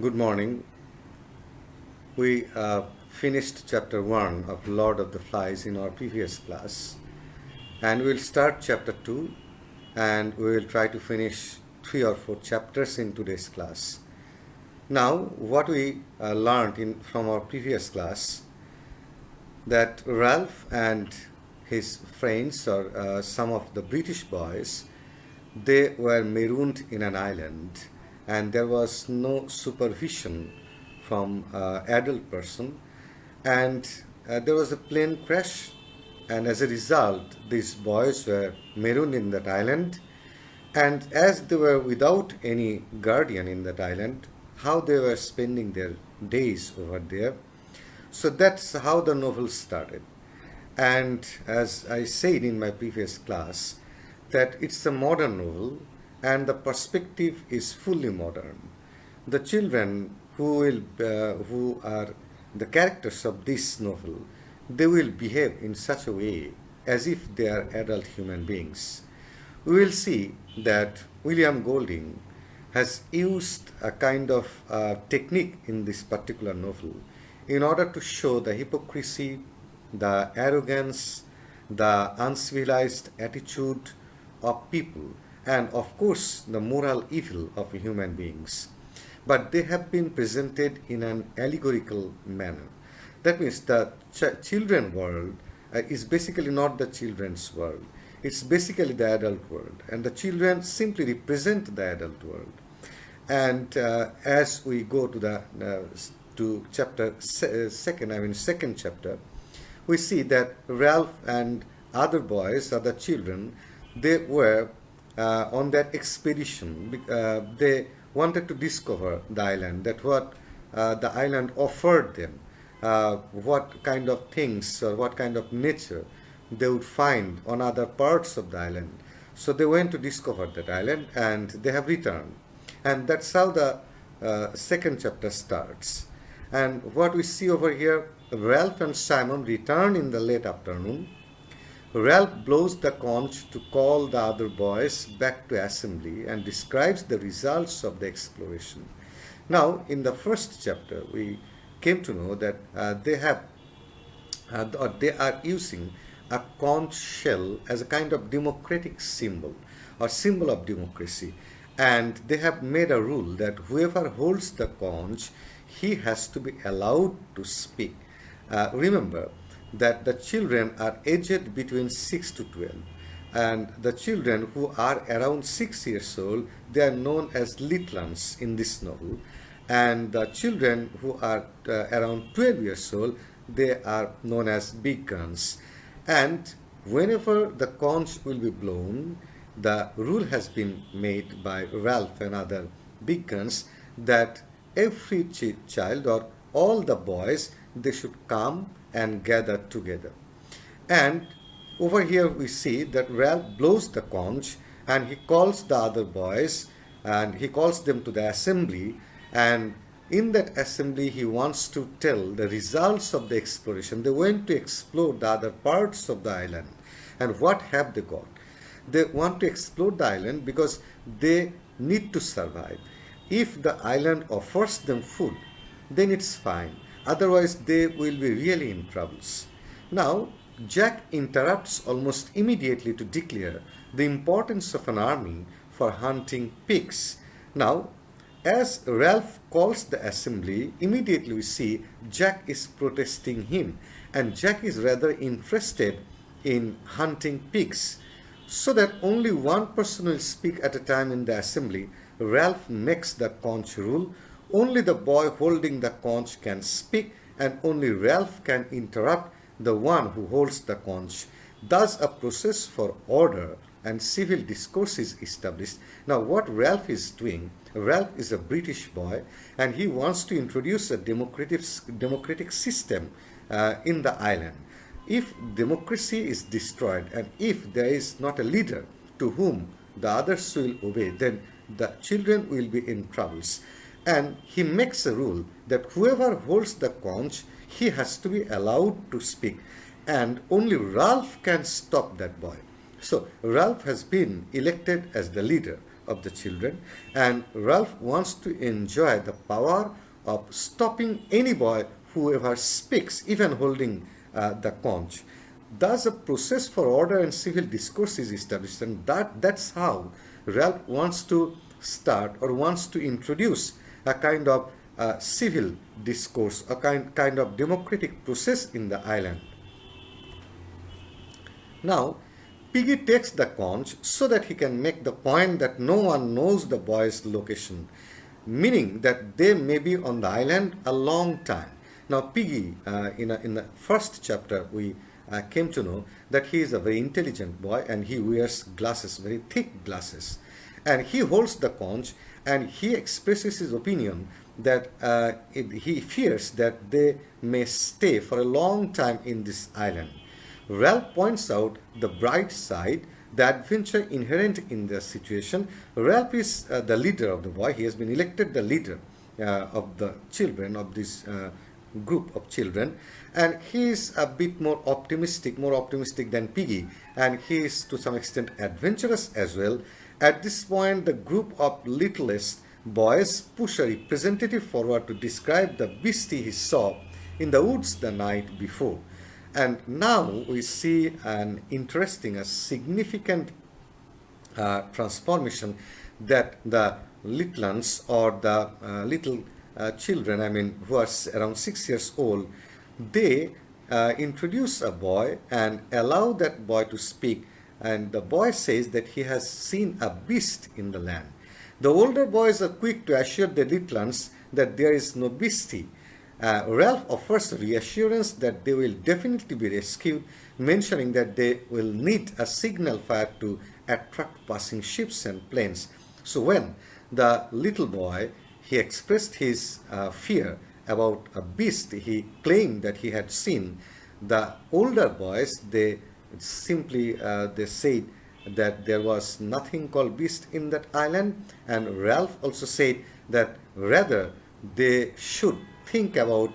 Good morning. We finished chapter 1 of Lord of the Flies in our previous class, and we'll start chapter 2, and we will try to finish 3 or 4 chapters in today's class. Now, what we learned from our previous class, that Ralph and his friends, or some of the British boys, they were marooned in an island, and there was no supervision from adult person, and there was a plane crash, and as a result these boys were marooned in that island, and as they were without any guardian in that island, how they were spending their days over there. So that's how the novel started. And as I said in my previous class, that it's a modern novel and the perspective is fully modern. The children who are the characters of this novel, they will behave in such a way as if they are adult human beings. We will see that William Golding has used a kind of technique in this particular novel in order to show the hypocrisy, the arrogance, the uncivilized attitude of people, and of course the moral evil of human beings. But they have been presented in an allegorical manner. That means the children world is basically not the children's world. It's basically the adult world, and the children simply represent the adult world. And as we go to the second chapter, we see that Ralph and other boys, other children, they were on that expedition. They wanted to discover the island, that what the island offered them, what kind of things or what kind of nature they would find on other parts of the island. So they went to discover that island, and they have returned. And that's how the second chapter starts. And what we see over here, Ralph and Simon return in the late afternoon. Ralph blows the conch to call the other boys back to assembly and describes the results of the exploration. Now, in the first chapter, we came to know that they are using a conch shell as a kind of democratic symbol, or symbol of democracy. And they have made a rule that whoever holds the conch, he has to be allowed to speak. Remember that the children are aged between 6 to 12, and the children who are around 6 years old, they are known as littluns in this novel, and the children who are around 12 years old, they are known as big guns. And whenever the conch will be blown, the rule has been made by Ralph and other big guns that every child, or all the boys, they should come and gather together. And over here we see that Ralph blows the conch, and he calls the other boys, and he calls them to the assembly, and in that assembly he wants to tell the results of the exploration. They went to explore the other parts of the island, and what have they got? They want to explore the island because they need to survive. If the island offers them food, then it's fine. Otherwise, they will be really in troubles. Now, Jack interrupts almost immediately to declare the importance of an army for hunting pigs. Now, as Ralph calls the assembly, immediately we see Jack is protesting him, and Jack is rather interested in hunting pigs. So that only one person will speak at a time in the assembly, Ralph makes the conch rule. Only the boy holding the conch can speak, and only Ralph can interrupt the one who holds the conch. Thus a process for order and civil discourse is established. Now what Ralph is doing, Ralph is a British boy, and he wants to introduce a democratic system in the island. If democracy is destroyed, and if there is not a leader to whom the others will obey, then the children will be in troubles. And he makes a rule that whoever holds the conch, he has to be allowed to speak, and only Ralph can stop that boy. So Ralph has been elected as the leader. of the children, and Ralph wants to enjoy the power of stopping any boy who ever speaks, even holding the conch. Thus, a process for order and civil discourse is established, and that's how Ralph wants to start or wants to introduce a kind of civil discourse, a kind of democratic process in the island. Now, Piggy takes the conch so that he can make the point that no one knows the boy's location, meaning that they may be on the island a long time. Now, Piggy, in the first chapter, we came to know that he is a very intelligent boy and he wears glasses, very thick glasses. And he holds the conch and he expresses his opinion that he fears that they may stay for a long time in this island. Ralph points out the bright side, the adventure inherent in the situation. Ralph is the leader of the boy. He has been elected the leader of the children, of this group of children, and he is a bit more optimistic than Piggy, and he is to some extent adventurous as well. At this point, the group of littlest boys push a representative forward to describe the beastie he saw in the woods the night before. And now we see an interesting, a significant transformation, that the little ones, or the little children, I mean, who are around 6 years old, they introduce a boy and allow that boy to speak. And the boy says that he has seen a beast in the land. The older boys are quick to assure the little ones that there is no beastie. Ralph offers reassurance that they will definitely be rescued, mentioning that they will need a signal fire to attract passing ships and planes. So when the little boy, he expressed his fear about a beast he claimed that he had seen, the older boys, they simply they said that there was nothing called beast in that island, and Ralph also said that rather they should think about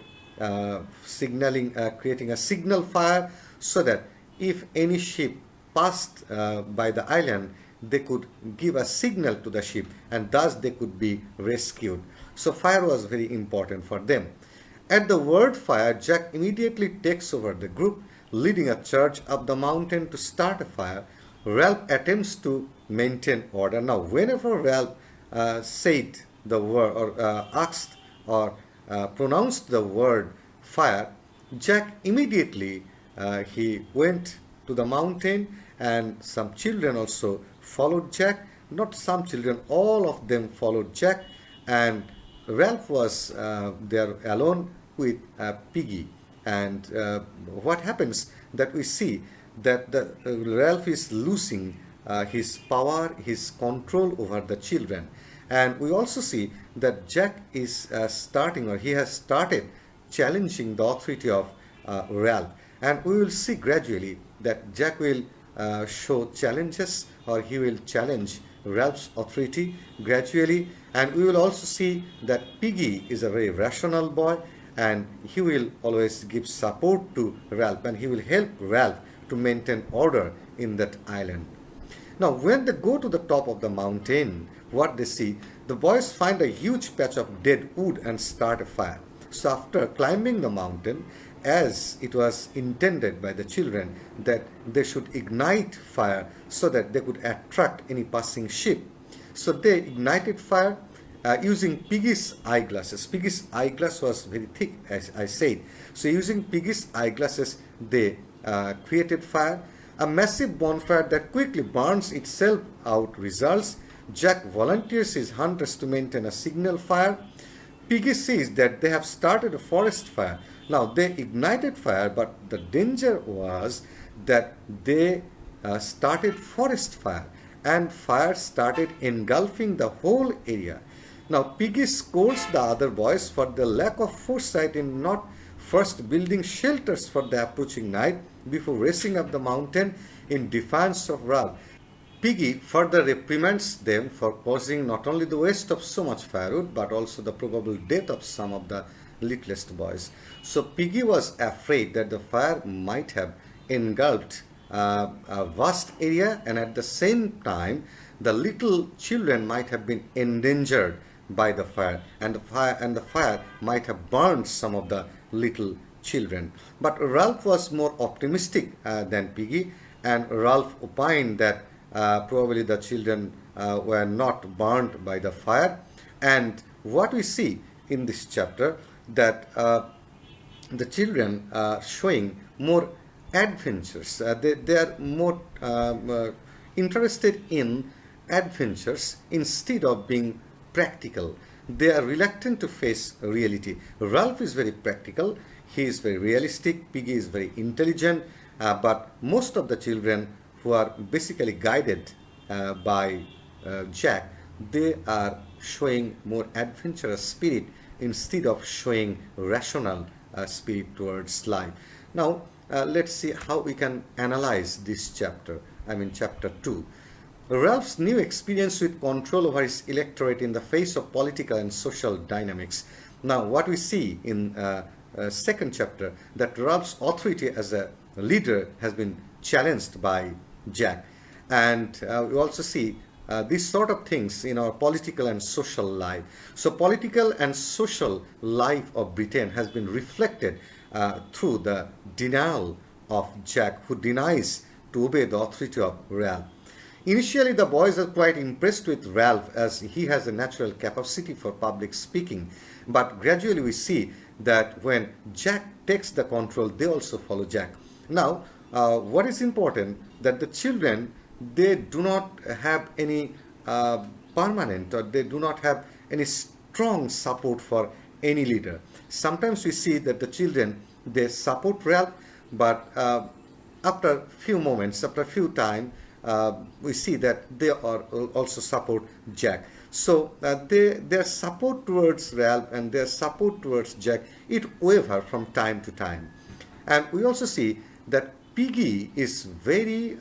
signaling, creating a signal fire, so that if any ship passed by the island, they could give a signal to the ship, and thus they could be rescued. So fire was very important for them. At the word fire, Jack immediately takes over the group, leading a charge up the mountain to start a fire. Ralph attempts to maintain order. Now, whenever Ralph said the word, or asked or pronounced the word fire, Jack immediately he went to the mountain, and some children also followed Jack. Not some children, all of them followed Jack, and Ralph was there alone with Piggy. And what happens, that we see that Ralph is losing his power, his control over the children. And we also see that Jack is starting, or he has started challenging the authority of Ralph. And we will see gradually that Jack will show challenges, or he will challenge Ralph's authority gradually. And we will also see that Piggy is a very rational boy, and he will always give support to Ralph, and he will help Ralph to maintain order in that island. Now, when they go to the top of the mountain, what they see, the boys find a huge patch of dead wood and start a fire. So after climbing the mountain, as it was intended by the children that they should ignite fire so that they could attract any passing ship, so they ignited fire using Piggy's eyeglasses. Piggy's eyeglass was very thick, as I said. So using Piggy's eyeglasses, they created fire. A massive bonfire that quickly burns itself out results. Jack volunteers his hunters to maintain a signal fire. Piggy sees that they have started a forest fire. Now, they ignited fire, but the danger was that they started forest fire, and fire started engulfing the whole area. Now, Piggy scolds the other boys for the lack of foresight in not first building shelters for the approaching night before racing up the mountain in defiance of Ralph. Piggy further reprimands them for causing not only the waste of so much firewood, but also the probable death of some of the littlest boys. So Piggy was afraid that the fire might have engulfed a vast area, and at the same time, the little children might have been endangered by the fire, and the fire might have burned some of the little children. But Ralph was more optimistic than Piggy, and Ralph opined that probably the children were not burned by the fire. And what we see in this chapter, that the children are showing more adventures. They are more interested in adventures instead of being practical. They are reluctant to face reality. Ralph is very practical, he is very realistic, Piggy is very intelligent, but most of the children who are basically guided by Jack, they are showing more adventurous spirit instead of showing rational spirit towards life. Now, let's see how we can analyze this chapter, I mean chapter 2. Ralph's new experience with control over his electorate in the face of political and social dynamics. Now, what we see in second chapter, that Ralph's authority as a leader has been challenged by Jack. And we also see these sort of things in our political and social life. So political and social life of Britain has been reflected through the denial of Jack, who denies to obey the authority of Ralph. Initially, the boys are quite impressed with Ralph, as he has a natural capacity for public speaking. But gradually we see that when Jack takes the control, they also follow Jack. Now, what is important, that the children, they do not have any permanent, or they do not have any strong support for any leader. Sometimes we see that the children, they support Ralph, but after few moments, after few time, we see that they are also support Jack. So their support towards Ralph and their support towards Jack, it waver from time to time. And we also see that Piggy is very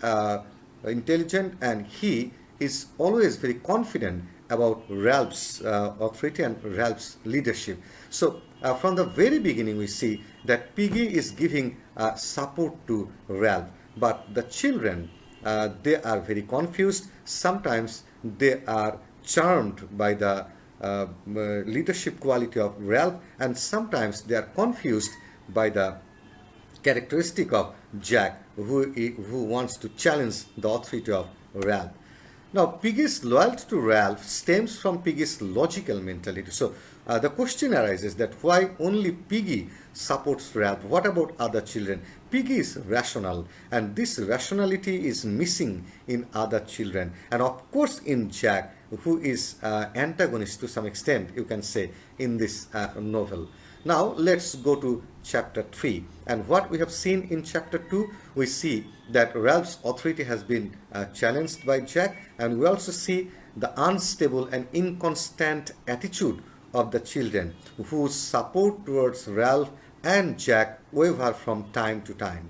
intelligent, and he is always very confident about Ralph's authority and Ralph's leadership. So from the very beginning we see that Piggy is giving support to Ralph, but the children, they are very confused. Sometimes they are charmed by the leadership quality of Ralph, and sometimes they are confused by the characteristic of Jack, who wants to challenge the authority of Ralph. Now, Piggy's loyalty to Ralph stems from Piggy's logical mentality. So, the question arises that why only Piggy supports Ralph? What about other children? Piggy is rational, and this rationality is missing in other children, and of course in Jack, who is antagonist to some extent, you can say, in this novel. Now let's go to chapter 3, and what we have seen in chapter 2, we see that Ralph's authority has been challenged by Jack, and we also see the unstable and inconstant attitude of the children, whose support towards Ralph and Jack waver from time to time.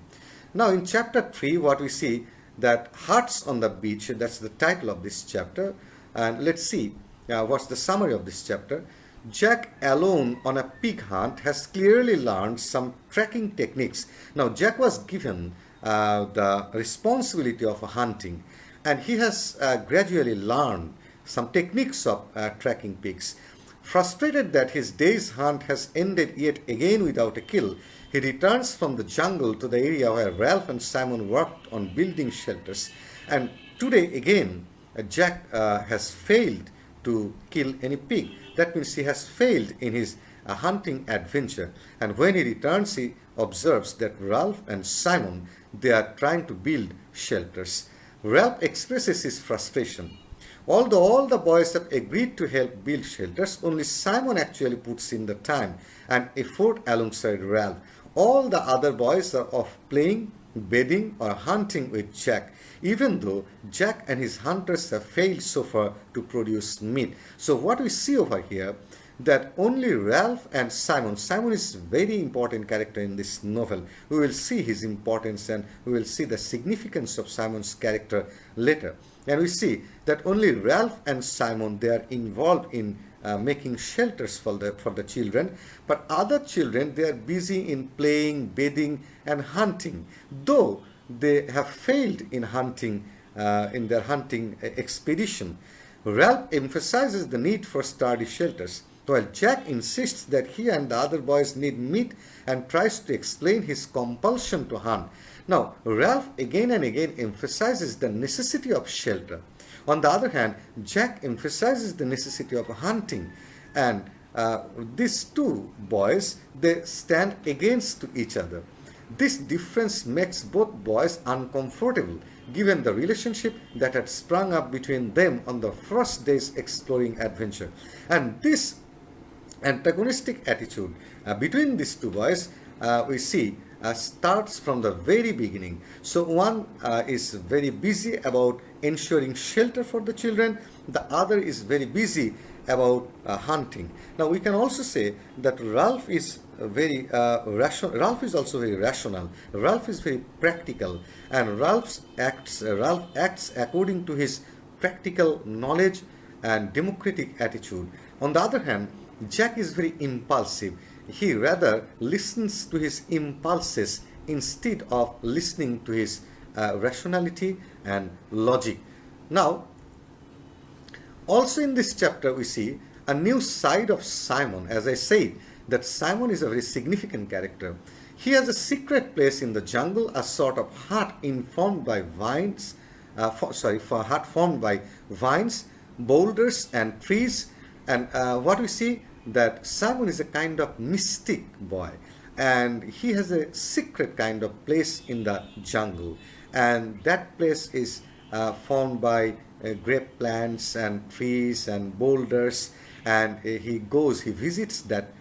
Now in chapter 3, what we see, that Hearts on the Beach, that's the title of this chapter, and let's see what's the summary of this chapter. Jack, alone on a pig hunt, has clearly learned some tracking techniques. Now Jack was given the responsibility of hunting, and he has gradually learned some techniques of tracking pigs. Frustrated that his day's hunt has ended yet again without a kill, he returns from the jungle to the area where Ralph and Simon worked on building shelters. And today again, Jack has failed to kill any pig. That means he has failed in his hunting adventure. And when he returns, he observes that Ralph and Simon, they are trying to build shelters. Ralph expresses his frustration. Although all the boys have agreed to help build shelters, only Simon actually puts in the time and effort alongside Ralph. All the other boys are off playing, bathing, or hunting with Jack, even though Jack and his hunters have failed so far to produce meat. So what we see over here, that only Ralph and Simon is a very important character in this novel. We will see his importance, and we will see the significance of Simon's character later. And we see that only Ralph and Simon, they are involved in making shelters for the children, but other children, they are busy in playing, bathing, and hunting. Though they have failed in hunting, in their hunting expedition. Ralph emphasizes the need for sturdy shelters, while Jack insists that he and the other boys need meat and tries to explain his compulsion to hunt. Now, Ralph again and again emphasizes the necessity of shelter. On the other hand, Jack emphasizes the necessity of hunting, and these two boys, they stand against each other. This difference makes both boys uncomfortable given the relationship that had sprung up between them on the first day's exploring adventure. And this antagonistic attitude between these two boys, we see starts from the very beginning. So one is very busy about ensuring shelter for the children, the other is very busy about hunting. Now we can also say that Ralph is very rational. Ralph is also very rational. Ralph is very practical, and Ralph acts according to his practical knowledge and democratic attitude. On the other hand, Jack is very impulsive. He rather listens to his impulses instead of listening to his rationality and logic. Now, also in this chapter, we see a new side of Simon. As I said, that Simon is a very significant character. He has a secret place in the jungle, a sort of hut informed by vines, for hut formed by vines, boulders, and trees. And what we see that Simon is a kind of mystic boy, and he has a secret kind of place in the jungle, and that place is formed by grape plants and trees and boulders, and he visits that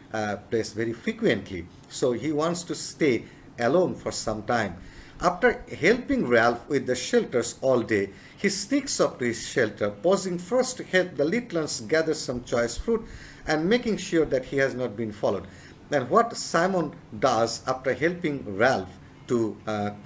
place very frequently. So he wants to stay alone for some time. After helping Ralph with the shelters all day, he sneaks up to his shelter, pausing first to help the little ones gather some choice fruit and making sure that he has not been followed. And what Simon does after helping Ralph to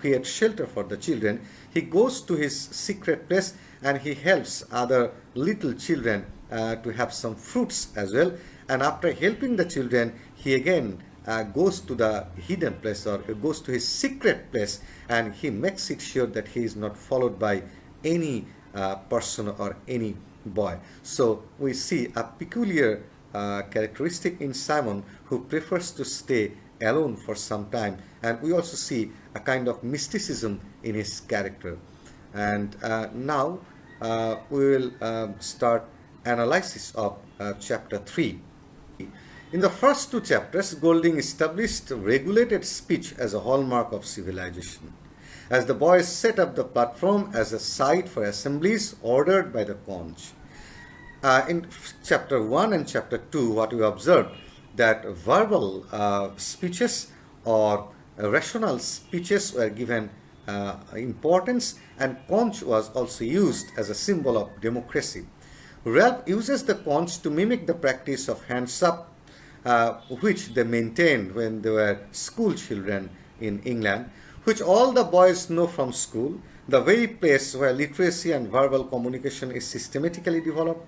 create shelter for the children, he goes to his secret place and he helps other little children to have some fruits as well. And after helping the children, he again goes to the hidden place, or goes to his secret place, and he makes it sure that he is not followed by any person or any boy. So we see a peculiar characteristic in Simon, who prefers to stay alone for some time, and we also see a kind of mysticism in his character. And now we will start analysis of chapter 3. In the first two chapters, Golding established regulated speech as a hallmark of civilization, as the boys set up the platform as a site for assemblies ordered by the conch. In chapter 1 and chapter 2, what we observed, that verbal speeches or rational speeches were given importance, and conch was also used as a symbol of democracy. Ralph uses the conch to mimic the practice of hands up, which they maintained when they were school children in England, which all the boys know from school, the very place where literacy and verbal communication is systematically developed.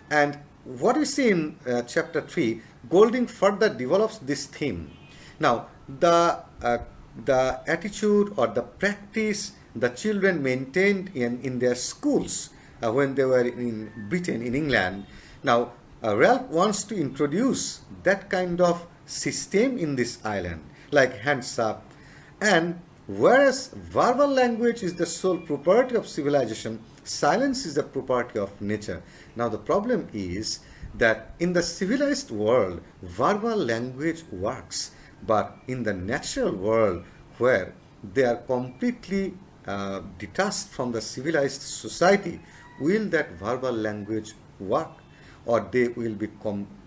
And what we see in chapter 3, Golding further develops this theme. Now, the attitude or the practice the children maintained in their schools when they were in Britain, in England. Now, Ralph wants to introduce that kind of system in this island, like hands up. And whereas verbal language is the sole property of civilization, silence is the property of nature. Now, the problem is that in the civilized world, verbal language works, but in the natural world, where they are completely detached from the civilized society, will that verbal language work, or they will be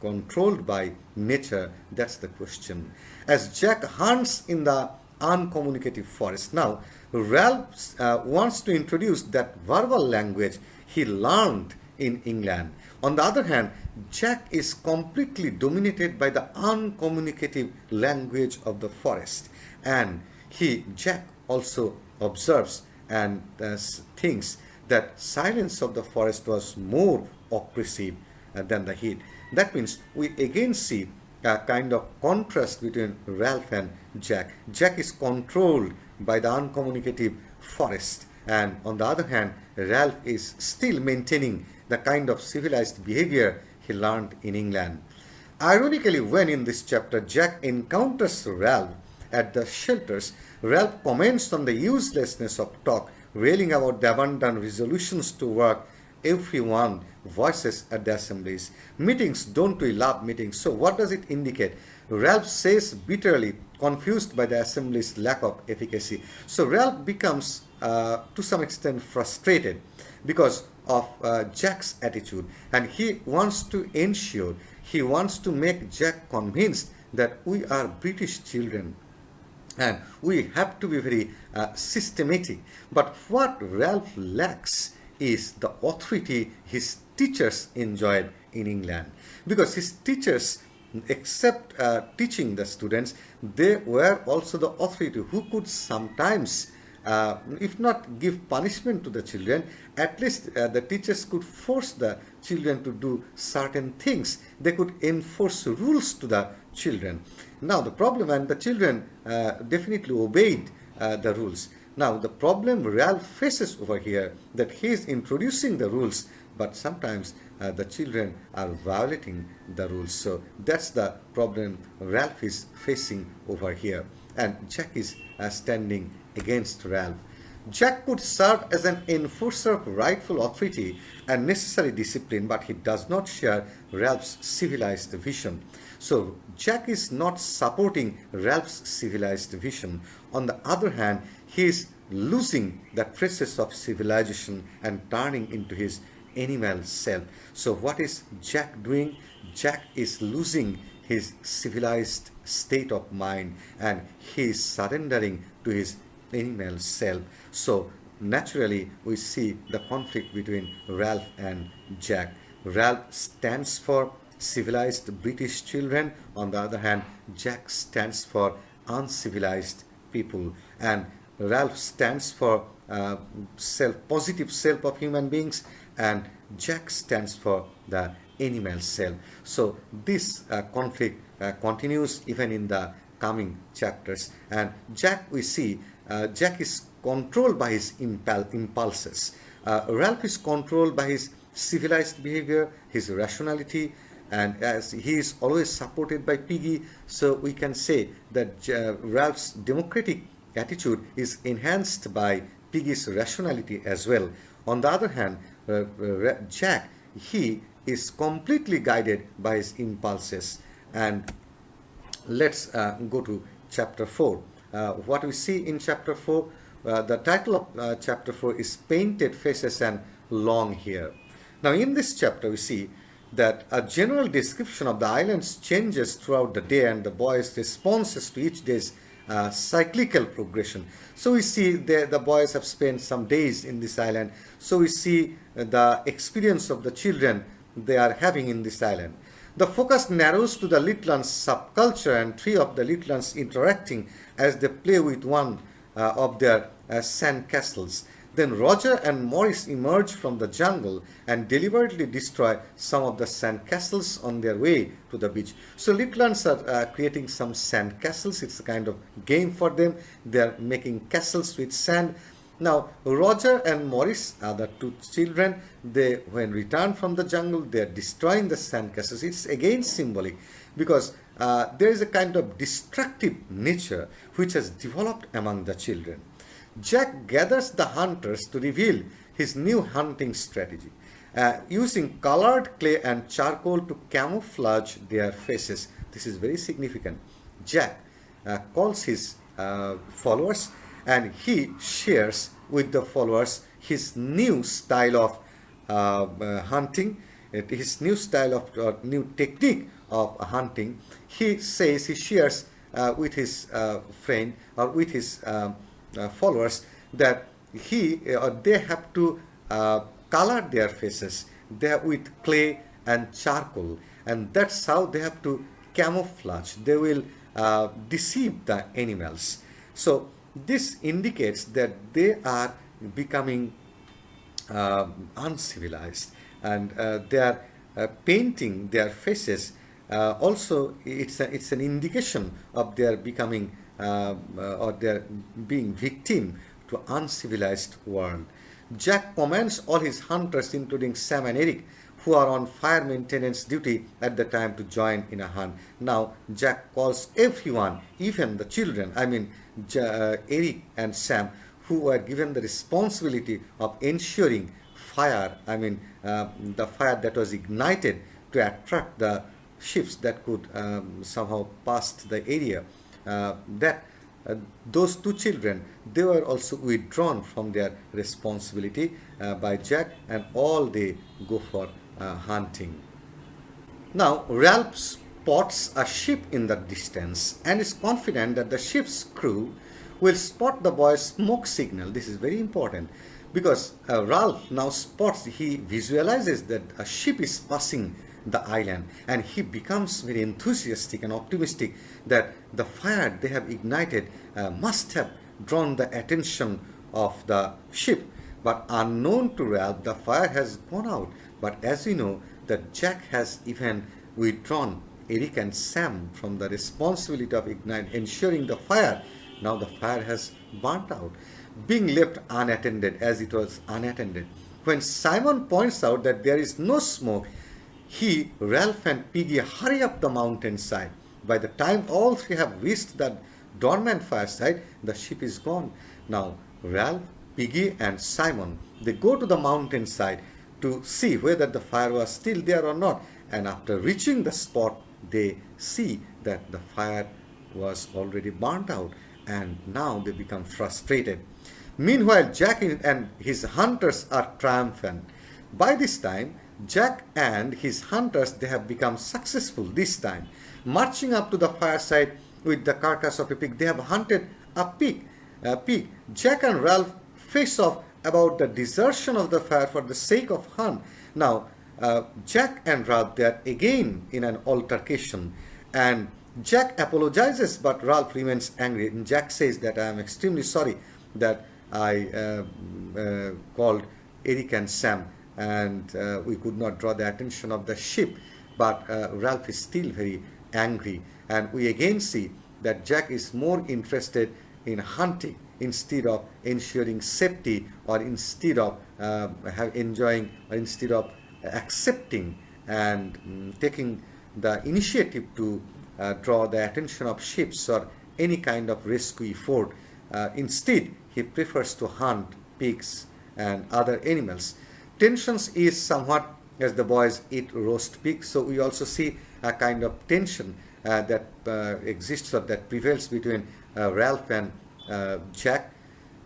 controlled by nature? That's the question. As Jack hunts in the uncommunicative forest, now Ralph wants to introduce that verbal language he learned in England. On the other hand, Jack is completely dominated by the uncommunicative language of the forest, and Jack also observes and thinks that silence of the forest was more oppressive than the heat. That means we again see a kind of contrast between Ralph and Jack. Jack is controlled by the uncommunicative forest. And on the other hand, Ralph is still maintaining the kind of civilized behavior he learned in England. Ironically, when in this chapter Jack encounters Ralph at the shelters, Ralph comments on the uselessness of talk, railing about the abundant resolutions to work everyone voices at the assemblies. Meetings, don't we love meetings? So what does it indicate? Ralph says bitterly, confused by the assembly's lack of efficacy. So Ralph becomes to some extent frustrated because of Jack's attitude, and he wants to ensure, he wants to make Jack convinced that we are British children and we have to be very systematic. But what Ralph lacks is the authority his teachers enjoyed in England, because his teachers, except teaching the students, they were also the authority who could sometimes, if not give punishment to the children, at least the teachers could force the children to do certain things. They could enforce rules to the children. Now the problem, and the children definitely obeyed the rules. Now the problem Ralph faces over here, that he is introducing the rules, but sometimes the children are violating the rules. So that's the problem Ralph is facing over here, and Jack is standing against Ralph. Jack could serve as an enforcer of rightful authority and necessary discipline, but he does not share Ralph's civilized vision. So Jack is not supporting Ralph's civilized vision. On the other hand, he is losing the traces of civilization and turning into his animal self. So what is Jack doing? Jack is losing his civilized state of mind, and he is surrendering to his animal self. So naturally we see the conflict between Ralph and Jack. Ralph stands for civilized British children. On the other hand, Jack stands for uncivilized people, and Ralph stands for positive self of human beings, and Jack stands for the animal self. So this conflict continues even in the coming chapters. And Jack, we see, Jack is controlled by his impulses. Ralph is controlled by his civilized behavior, his rationality, and as he is always supported by Piggy, so we can say that Ralph's democratic attitude is enhanced by Piggy's rationality as well. On the other hand, Jack, he is completely guided by his impulses. And let's go to chapter 4. What we see in chapter 4, the title of chapter 4 is Painted Faces and Long Hair. Now in this chapter we see that a general description of the islands changes throughout the day and the boys' responses to each day's cyclical progression. So we see the boys have spent some days in this island. So we see the experience of the children they are having in this island. The focus narrows to the Litlans subculture and three of the Litlans interacting as they play with one of their sand castles. Then Roger and Morris emerge from the jungle and deliberately destroy some of the sand castles on their way to the beach. So Litlans are creating some sand castles. It's a kind of game for them. They are making castles with sand. Now Roger and Morris, the two children, they when returned from the jungle, they are destroying the sand castles. It's again symbolic, because there is a kind of destructive nature which has developed among the children. Jack gathers the hunters to reveal his new hunting strategy, using colored clay and charcoal to camouflage their faces. This is very significant. Jack calls his followers, and he shares with the followers his new style of hunting, his new style of new technique of hunting. He says he shares with his friend or with his followers that they have to color their faces with clay and charcoal, and that's how they have to camouflage. They will deceive the animals. So this indicates that they are becoming uncivilized, and they are painting their faces. Also, it's an indication of their becoming or they're being victim to uncivilized world. Jack commands all his hunters, including Sam and Eric, who are on fire maintenance duty at the time, to join in a hunt. Now, Jack calls everyone, even the children, Eric and Sam, who were given the responsibility of ensuring fire, the fire that was ignited to attract the ships that could somehow pass the area. That Those two children, they were also withdrawn from their responsibility by Jack, and all they go for hunting. Now, Ralph spots a ship in the distance and is confident that the ship's crew will spot the boy's smoke signal. This is very important because Ralph now spots, he visualizes that a ship is passing the island, and he becomes very enthusiastic and optimistic that the fire they have ignited must have drawn the attention of the ship. But unknown to Ralph, the fire has gone out. But as we know, that Jack has even withdrawn Eric and Sam from the responsibility of ensuring the fire. Now the fire has burnt out, being left unattended as it was unattended. When Simon points out that there is no smoke, Ralph and Piggy hurry up the mountainside. By the time all three have reached the dormant fireside, the ship is gone. Now Ralph, Piggy and Simon, they go to the mountainside to see whether the fire was still there or not. And after reaching the spot, they see that the fire was already burnt out, and now they become frustrated. Meanwhile, Jack and his hunters are triumphant. By this time, Jack and his hunters, they have become successful this time. Marching up to the fireside with the carcass of a pig, they have hunted a pig. Jack and Ralph face off about the desertion of the fire for the sake of hunt. Now, Jack and Ralph, they are again in an altercation, and Jack apologizes, but Ralph remains angry. And Jack says that I am extremely sorry that I called Eric and Sam, and we could not draw the attention of the ship. But Ralph is still very angry, and we again see that Jack is more interested in hunting instead of ensuring safety, or instead of accepting and taking the initiative to draw the attention of ships or any kind of rescue effort. Instead, he prefers to hunt pigs and other animals. Tensions is somewhat as the boys eat roast pig, so we also see a kind of tension that exists or that prevails between Ralph and Jack.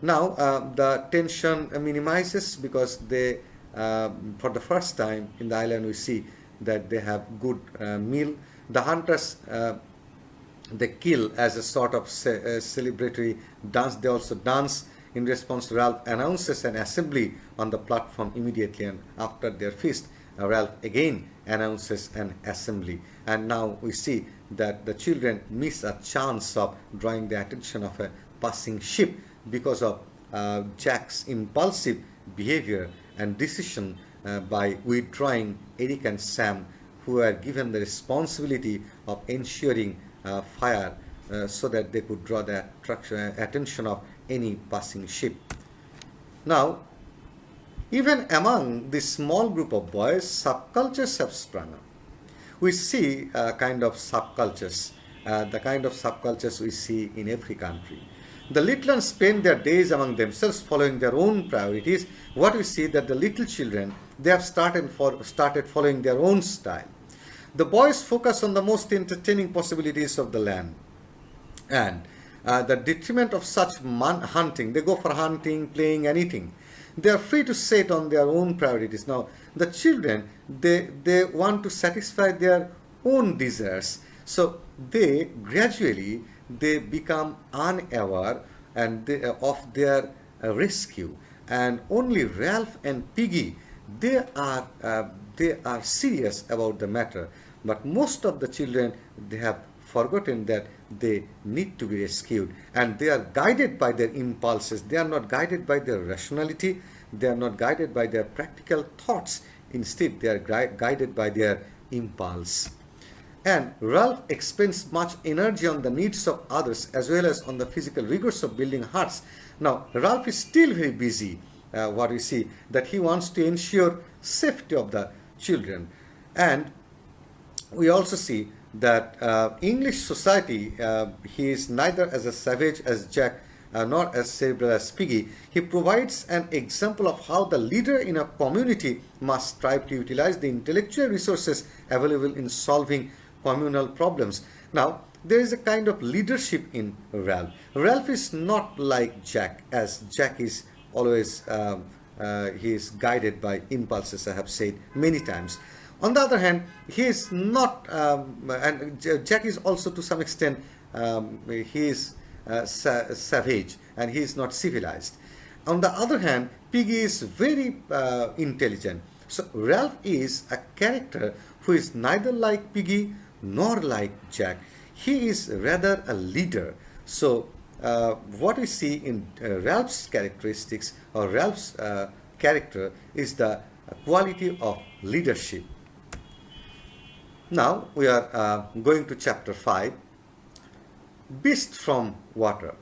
Now the tension minimizes because they, for the first time in the island, we see that they have good meal. The hunters, they kill as a sort of celebratory dance. They also dance in response to Ralph announces an assembly on the platform immediately, and after their feast, Ralph again announces an assembly. And now we see that the children miss a chance of drawing the attention of a passing ship because of Jack's impulsive behavior and decision by withdrawing Eric and Sam, who were given the responsibility of ensuring fire so that they could draw the attention of any passing ship. Now, even among this small group of boys, subcultures have sprung up. We see kind of subcultures, the kind of subcultures we see in every country. The little ones spend their days among themselves following their own priorities. What we see that the little children, they have started following their own style. The boys focus on the most entertaining possibilities of the land, and the detriment of such hunting. They go for hunting, playing, and eating. They are free to set on their own priorities. Now, the children, they want to satisfy their own desires. So they gradually become unaware of their rescue. And only Ralph and Piggy, they are serious about the matter. But most of the children, they have forgotten that they need to be rescued, and they are guided by their impulses. They are not guided by their rationality. They are not guided by their practical thoughts. Instead, they are guided by their impulse. And Ralph expends much energy on the needs of others as well as on the physical rigors of building huts. Now, Ralph is still very busy. What we see that he wants to ensure safety of the children, and we also see that English society, he is neither as a savage as Jack nor as cerebral as Piggy. He provides an example of how the leader in a community must strive to utilize the intellectual resources available in solving communal problems. Now, there is a kind of leadership in Ralph. Ralph is not like Jack, as Jack is always he is guided by impulses, I have said many times. On the other hand, he is not, and Jack is also to some extent, he is savage and he is not civilized. On the other hand, Piggy is very intelligent. So Ralph is a character who is neither like Piggy nor like Jack. He is rather a leader. So what we see in Ralph's characteristics or Ralph's character is the quality of leadership. Now we are going to chapter 5, Beast from Water,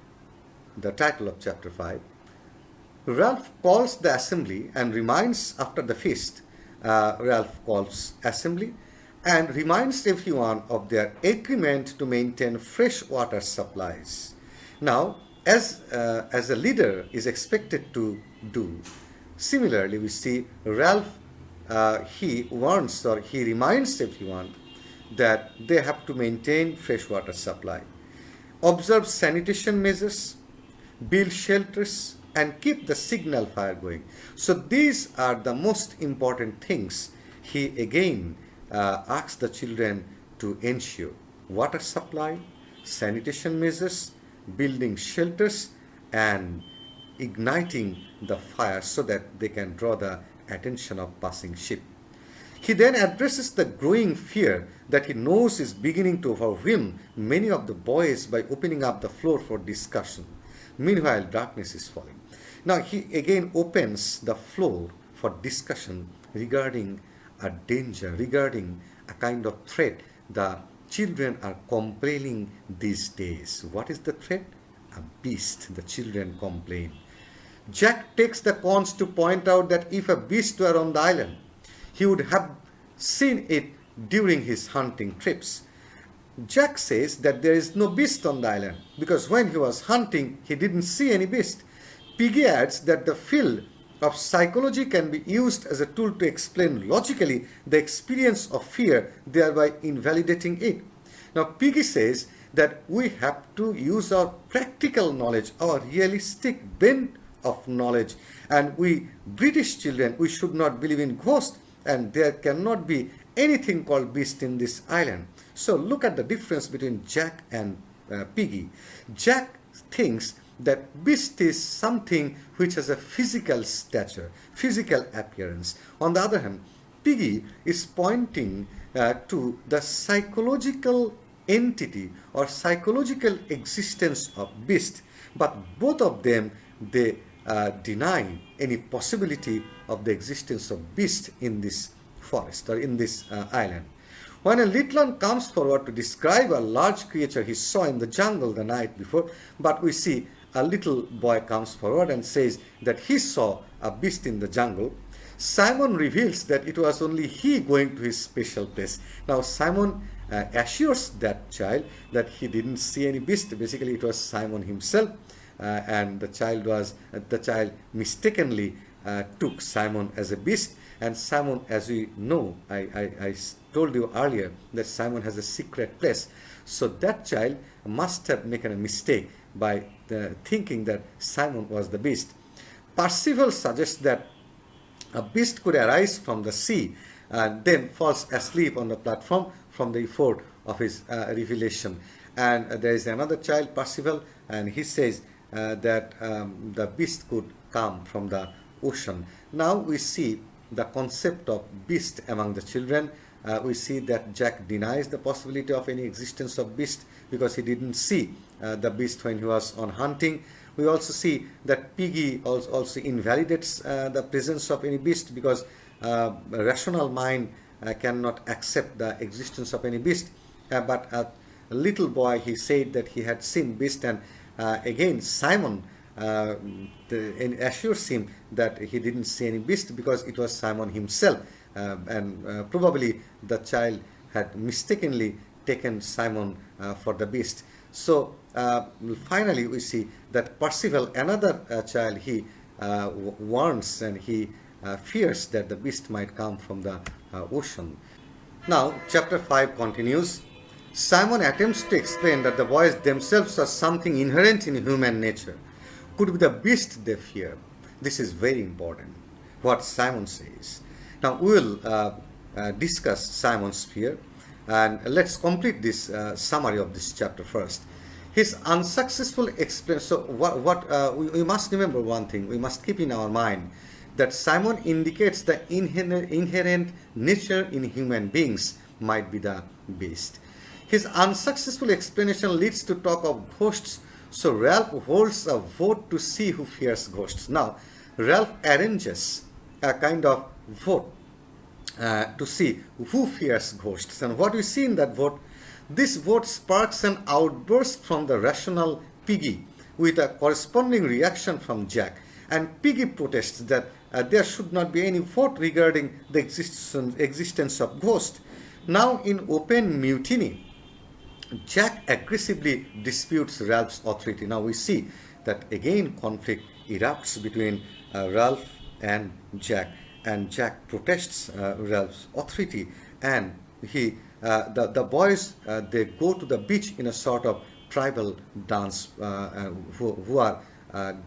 the title of chapter 5. Ralph calls the assembly and reminds after the feast. Ralph calls assembly and reminds everyone of their agreement to maintain fresh water supplies. Now, as a leader is expected to do, similarly we see Ralph, he warns or he reminds everyone that they have to maintain fresh water supply, observe sanitation measures, build shelters, and keep the signal fire going. So these are the most important things he again asks the children to ensure: water supply, sanitation measures, building shelters, and igniting the fire so that they can draw the attention of passing ship. He then addresses the growing fear that he knows is beginning to overwhelm many of the boys by opening up the floor for discussion. Meanwhile, darkness is falling. Now he again opens the floor for discussion regarding a danger, regarding a kind of threat the children are complaining these days. What is the threat? A beast, the children complain. Jack takes the cons to point out that if a beast were on the island, he would have seen it during his hunting trips. Jack says that there is no beast on the island because when he was hunting, he didn't see any beast. Piggy adds that the field of psychology can be used as a tool to explain logically the experience of fear, thereby invalidating it. Now, Piggy says that we have to use our practical knowledge, our realistic bent of knowledge, and we British children, we should not believe in ghosts, and there cannot be anything called beast in this island. So look at the difference between Jack and Piggy. Jack thinks that beast is something which has a physical stature, physical appearance. On the other hand, Piggy is pointing to the psychological entity or psychological existence of beast, but both of them, they deny any possibility of the existence of beast in this forest or in this island. When a little one comes forward to describe a large creature he saw in the jungle the night before, but we see a little boy comes forward and says that he saw a beast in the jungle, Simon reveals that it was only he going to his special place. Now Simon assures that child that he didn't see any beast. Basically it was Simon himself, and the child mistakenly took Simon as a beast. And Simon, as we know, I told you earlier that Simon has a secret place. So that child must have made a mistake by thinking that Simon was the beast. Percival suggests that a beast could arise from the sea and then falls asleep on the platform from the effort of his revelation. And there is another child, Percival, and he says that the beast could come from the ocean. Now we see the concept of beast among the children. We see that Jack denies the possibility of any existence of beast because he didn't see the beast when he was on hunting. We also see that Piggy also invalidates the presence of any beast because a rational mind cannot accept the existence of any beast. but a little boy, he said that he had seen beast, and again Simon assures him that he didn't see any beast because it was Simon himself, and probably the child had mistakenly taken Simon for the beast. So finally we see that Percival, another child, he warns and he fears that the beast might come from the ocean. Now, chapter 5 continues. Simon attempts to explain that the boys themselves are something inherent in human nature. Could be the beast they fear. This is very important, what Simon says. Now, we will discuss Simon's fear, and let's complete this summary of this chapter first. His unsuccessful explanation. So, we must remember one thing. We must keep in our mind that Simon indicates the inherent nature in human beings might be the beast. His unsuccessful explanation leads to talk of ghosts. So Ralph holds a vote to see who fears ghosts. Now, Ralph arranges a kind of vote to see who fears ghosts. And what we see in that vote, this vote sparks an outburst from the rational Piggy with a corresponding reaction from Jack. And Piggy protests that there should not be any vote regarding the existence of ghosts. Now, in open mutiny, Jack aggressively disputes Ralph's authority. Now we see that again conflict erupts between Ralph and Jack protests Ralph's authority, and the boys they go to the beach in a sort of tribal dance who are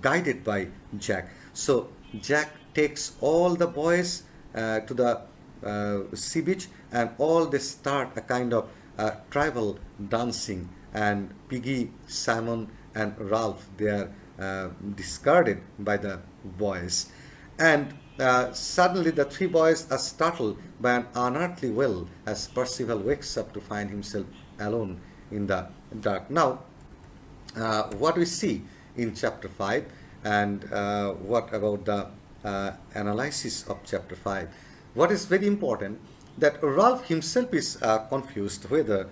guided by Jack. So Jack takes all the boys to the sea beach, and all they start a kind of tribal dancing, and Piggy, Simon and Ralph, they are discarded by the boys, and suddenly the three boys are startled by an unearthly wail as Percival wakes up to find himself alone in the dark. Now what we see in chapter 5, and what about the analysis of chapter 5, what is very important, that Ralph himself is confused whether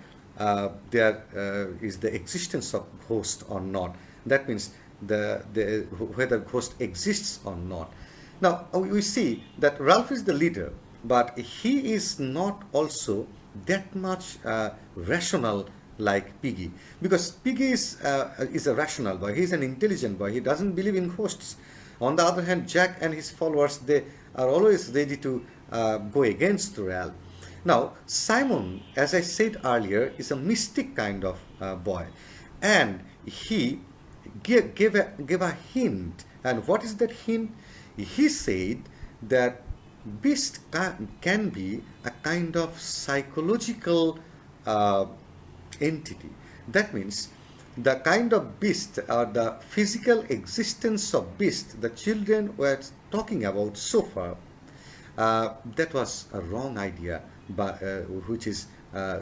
there is the existence of ghost or not. That means whether ghost exists or not. Now we see that Ralph is the leader, but he is not also that much rational like Piggy, because Piggy is a rational boy. He is an intelligent boy. He doesn't believe in ghosts. On the other hand, Jack and his followers, they are always ready to go against Ralph. Now, Simon, as I said earlier, is a mystic kind of boy, and he gave a hint. And what is that hint? He said that beast can be a kind of psychological entity. That means the kind of beast or the physical existence of beast the children were talking about so far, that was a wrong idea, which is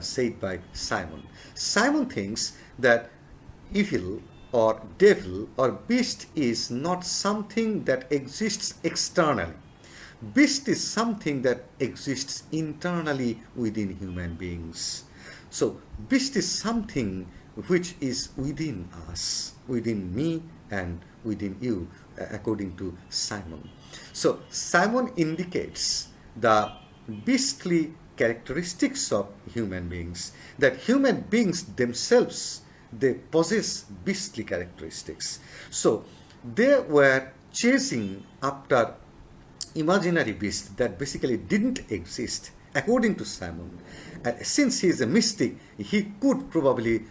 said by Simon. Simon thinks that evil or devil or beast is not something that exists externally. Beast is something that exists internally within human beings. So beast is something which is within us, within me and within you, according to Simon. So Simon indicates the beastly characteristics of human beings, that human beings themselves, they possess beastly characteristics. So they were chasing after imaginary beasts that basically didn't exist, according to Simon. Since he is a mystic, he could probably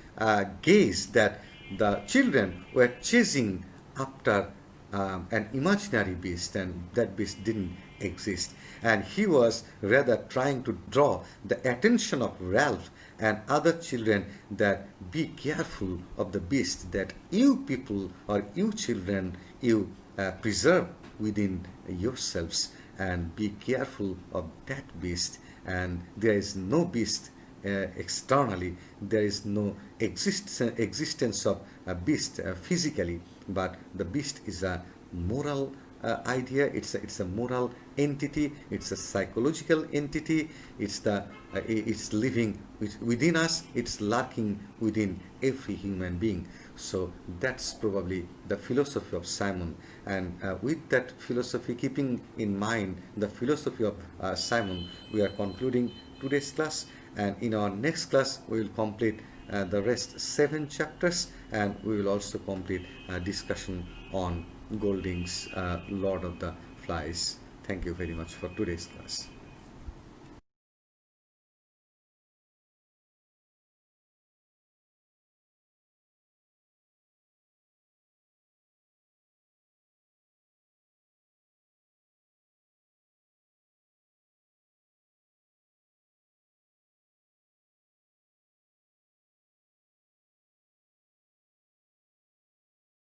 gaze that the children were chasing after an imaginary beast, and that beast didn't exist. And he was rather trying to draw the attention of Ralph and other children that be careful of the beast that you people or you children, you preserve within yourselves, and be careful of that beast. And there is no beast externally, there is no existence of a beast physically, but the beast is a moral idea. It's a moral entity. It's a psychological entity. It's living within us. It's lurking within every human being. So that's probably the philosophy of Simon. And with that philosophy, keeping in mind the philosophy of Simon, we are concluding today's class. And in our next class, we will complete the rest 7 chapters, and we will also complete a discussion on Golding's Lord of the Flies. Thank you very much for today's class.